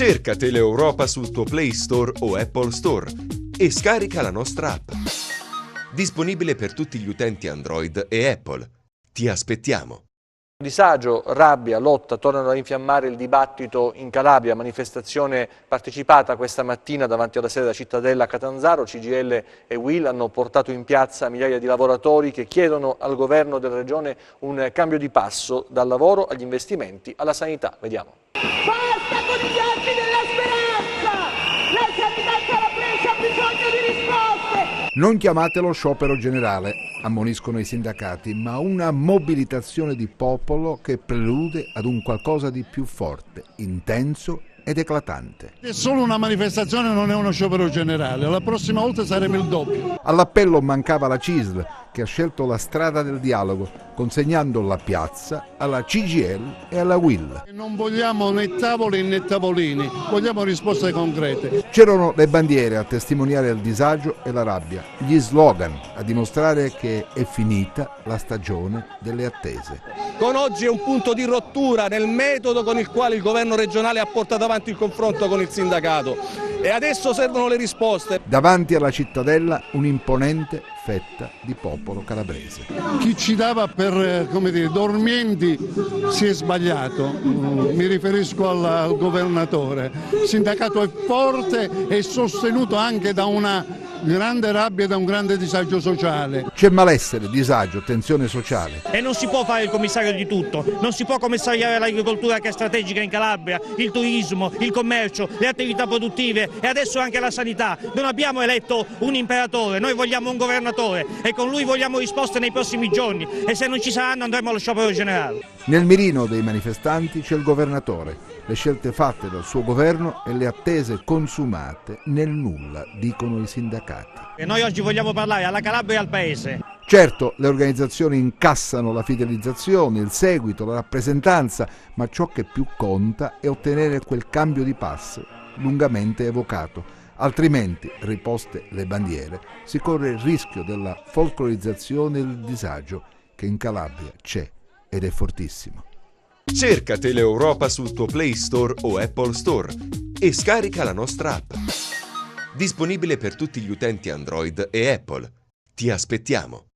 Cerca Teleeuropa sul tuo Play Store o Apple Store e scarica la nostra app. Disponibile per tutti gli utenti Android e Apple. Ti aspettiamo. Disagio, rabbia, lotta tornano a infiammare il dibattito in Calabria, manifestazione partecipata questa mattina davanti alla sede della Cittadella a Catanzaro. CGIL e UIL hanno portato in piazza migliaia di lavoratori che chiedono al governo della regione un cambio di passo dal lavoro agli investimenti alla sanità. Vediamo. Basta con gli occhi della speranza! La sanità calabrese ha bisogno di risposte! Non chiamatelo sciopero generale, ammoniscono i sindacati, ma una mobilitazione di popolo che prelude ad un qualcosa di più forte, intenso ed eclatante. È solo una manifestazione, non è uno sciopero generale, la prossima volta saremo il doppio. All'appello mancava la CISL, che ha scelto la strada del dialogo, consegnando la piazza alla CGIL e alla UIL. Non vogliamo né tavoli né tavolini, vogliamo risposte concrete. C'erano le bandiere a testimoniare il disagio e la rabbia, gli slogan a dimostrare che è finita la stagione delle attese. Con oggi è un punto di rottura nel metodo con il quale il governo regionale ha portato avanti il confronto con il sindacato e adesso servono le risposte. Davanti alla Cittadella un'imponente fetta di popolo calabrese. Chi ci dava per, dormienti si è sbagliato, mi riferisco al governatore. Il sindacato è forte e sostenuto anche da una grande rabbia e da un grande disagio sociale. C'è malessere, disagio, tensione sociale. E non si può fare il commissario di tutto, non si può commissariare l'agricoltura che è strategica in Calabria, il turismo, il commercio, le attività produttive e adesso anche la sanità. Non abbiamo eletto un imperatore, noi vogliamo un governatore e con lui vogliamo risposte nei prossimi giorni e se non ci saranno andremo allo sciopero generale. Nel mirino dei manifestanti c'è il governatore, le scelte fatte dal suo governo e le attese consumate nel nulla, dicono i sindacati. E noi oggi vogliamo parlare alla Calabria e al Paese. Certo, le organizzazioni incassano la fidelizzazione, il seguito, la rappresentanza, ma ciò che più conta è ottenere quel cambio di passo lungamente evocato. Altrimenti, riposte le bandiere, si corre il rischio della folclorizzazione e del disagio che in Calabria c'è ed è fortissimo. Cerca Teleeuropa sul tuo Play Store o Apple Store e scarica la nostra app. Disponibile per tutti gli utenti Android e Apple. Ti aspettiamo.